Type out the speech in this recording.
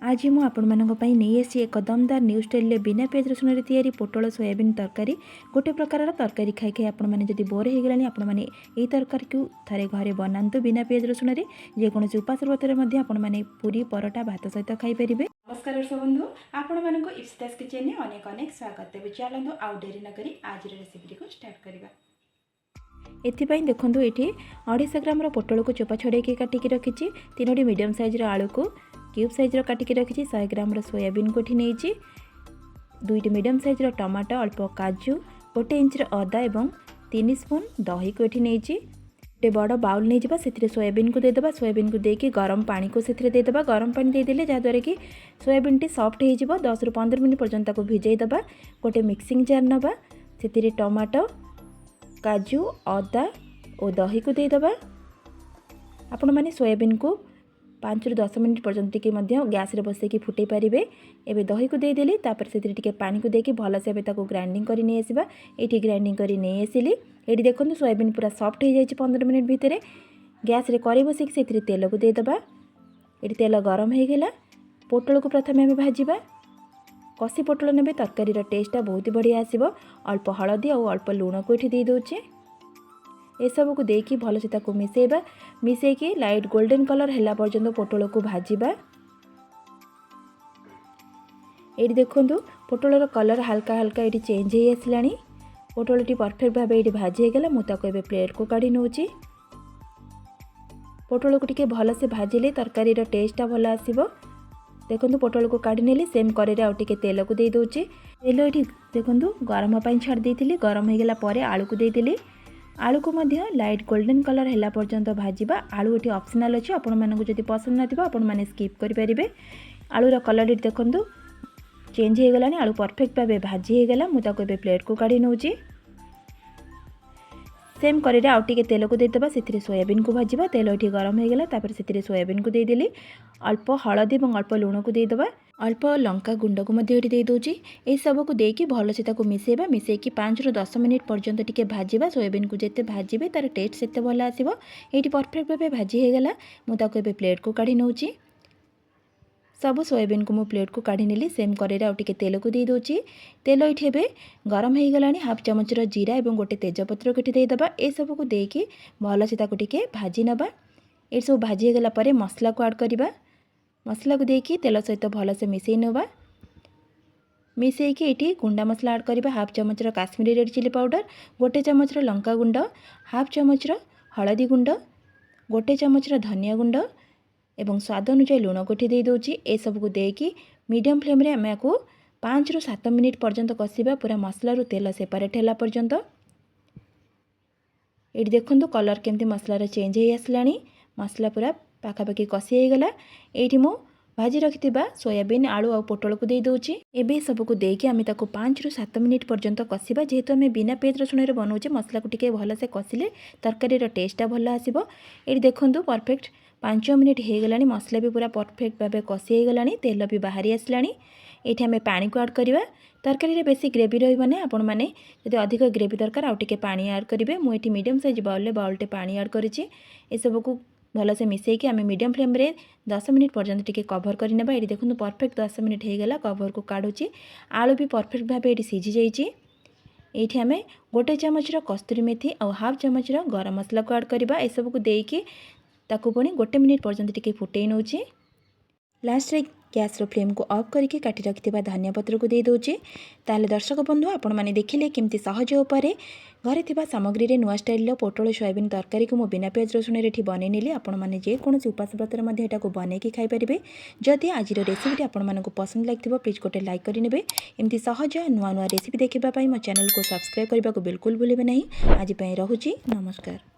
आज मु आपण नहीं आसी एक दमदार न्यू स्टाइल बिना पियाज रसुन तैयारी पोटल सोयाबीन तरकारी गोटे प्रकार तरकारी खाई खाई आपण मैंने जब बोर हो गला आपण मैंने यही तरकारी को थे घरे बनातु बिना पियाज रसुन जेकोसी उपास व्रत आपण मैंने पूरी परोटा भात सहित खाईपर। नमस्कार दर्शक बंधु आपण मानक इप्सिता किचन में अनेक अनेक स्वागत। तेज चलतु आउ डेरी नक आज रेसिपी को स्टार्ट करवा। एथिपाई देखंतु एठी 250 ग्राम पोटल को चोपा छड़े काटिकी रखी 3टी मीडियम साइज आलू को क्यूब साइज काटिकी रखी 100 ग्राम सोयाबीन को नहीं 2टी मीडियम साइज टमाटो अल्प काजू 1 इंच अदा और 3 स्पून दही को नहीं गोटे बड़ बाउल नहीं जावा से सोयाबीन को देदेबा। सोयाबीन को देके गरम पानी को से देदेबा। गरम पानी देदेले जहाँद्वारा कि सोयाबीन टी सॉफ्ट हो 10 ରୁ 15 मिनट पर्यंत भीजई दबा। गोटे मिक्सिंग जार नबा से टमाटो काजू अदा और दही को देदेबा। आपण मैंने सोयाबीन को 5 ରୁ 10 मिनट पर्यंत के गैस रे बसैकी फुटे पारे। एबे दही को देदेली से पानी को देके भलसे ग्राइंडिंग कर नहीं आसवा। ये ग्राइंडिंग कर नहीं आसिली। ये देखो सोयाबीन पूरा सॉफ्ट हो जाए 15 मिनट भितर। गैस रे करी बसैकी से तेल को देदेबा। ये तेल गरम हो गला पोटल को प्रथम आम भाजवा। कसी पोटल ने तरकारी टेस्टा बहुत बढ़िया आसो। अल्प हलदी और अल्प लुण को ये दे ये सब को देकी भल से मिसेबा। मिसेकी लाइट गोल्डन कलर है पर्यंत पोटल को भाजवा। ये देखो पोटल कलर हल्का हल्का ये चेंज हो आसला। पोटल टी परफेक्ट भाव ये भाजी गला। मुझे प्लेट को काढ़ी नौची। पोटल को टिके भल से भाजिले तरकारी टेस्टा भल आसो। देखो पोटल को काढ़ी नेली सेम कड़े आउ टिके तेल को दे दूची। तेल ये देखो गरम छाड़ देती। गरम हो गला परे आलू को देदेली। आलू को मध्य लाइट गोल्डन कलर है पर्यंत भाजवा। आलू ये ऑप्शनल अच्छे आपण मानक जब पसंद ना आपण मैंने स्किप करेंगे। आलूर कलर देखो चेंज हो गला। आलू परफेक्ट भाव भाजी होगला। मुझे प्लेट को काढ़ी नौची। सेम कड़े आउ टिके तेल को देदेबा। से सोयाबीन को भाजवा। तेल ये गरम हो गला से सोयाबीन को देदेली। अल्प हलदी और अल्प लुण को देदेबा। अल्प लंका गुंड को दे दूची। ये सब को देकी भल से मिसेबा। मिसेकी 5 ରୁ 10 मिनट पर्यंत टिके भाजवा। सोयाबीन को जिते भाजबे तार टेस्ट से भल आसो। ये परफेक्ट भाव भाजी होगला। मुझे प्लेट को काढ़ी नौची। सब सोयाबीन को मु प्लेट को काढ़ी नेली। सेम कड़े आउ टिके तेल को दे दूची। तेल ये गरम हो गला। हाफ चामच जीरा और गोटे तेजपत्र को देदेबा। ये सब को देकी भल से टिके भाजी नबा। ये सब भाजी गला परे मसला को ऐड करवा। मसला को देकी तेल सहित भल से मिसई नवा। मिसईकी ये गुंडा मसला ऐड करवा। हाफ चामच काश्मीरी रेड चिली पाउडर, गोटे चामच लंका गुंड, हाफ चामच हलदी गुंड, गोटे चामच धनिया गुंड एवं स्वाद अनुसार लुण को दे दूची। ए सब को देकी मीडियम फ्लेम रे आम को 5 ରୁ 7 मिनट पर्यंत कषिबा। पूरा मसला रू तेल सेपरेट है पर्यंत। ये देखो कलर केमती मसलार चेंज हो आसला। मसला पूरा पाखापाखि कषि हो गला। ये मु भाजी रखि सोयाबीन आलू और पोटल को दे दूची। एबे सब को देकी आम 5 ରୁ 7 मिनट पर्यंत कषिबा। जेहेतु आम बिना पियाज रसुन बनाऊे मसला को टिके भल से कषिले तरकारी टेस्टा भल आसो। ये देखो परफेक्ट 5 मिनट हो गला। मसला भी पूरा परफेक्ट भाव कषि हो गला। तेल भी बाहरी आसला। ये आम पानी को ऐड करवा। तरकारी बेसी ग्रेवी रही आपण मैंने जब अधिक ग्रेवी दरकार आउ टिके पानी ऐड करेंगे। मुझे मीडियम साइज बाउलटे पानी ऐड करें। सब को भल से मिसेकी आम मीडियम फ्लेम रे 10 मिनट पर्यंत टिके कवर करनेबा। ये देखो परफेक्ट 10 मिनट हो गला। कवर को काढ़ुची। आलू भी परफेक्ट भाव ये सीझी जाइए। ये आम गोटे चामच कस्तूरी मेथी और हाफ चामच गरम मसला को ऐड करवा। ये सब को देकी ताकू पुणी 1 मिनट पर्यंत टिके फुटई नौची। लास्ट रे गैस रो फ्लेम को ऑफ करके काटी रखि धनिया पत्र को दे दूची। ताले दर्शक बंधु आपण मैंने देखिले केमती सहज उपाय घरे थिबा सामग्री रे नुआ स्टाइल पोटल सोयाबीन तरकारी को मु बिना पियाज रसुन एठी बनै नेली। आपण मैंने जेकोसी उपास व्रतर मध्ये एटा को बनैकी खाई परिबे। जदि आज रेसिपी आपण मानक पसंद लागिथिबो प्लीज गोटे लाइक करि नेबे। एमती सहज नुआ नुआ रेसिपी देखिबा पई मो चैनल को सब्सक्राइब करबा को बिल्कुल भूलिबे नहीं। आज पई रहुची नमस्कार।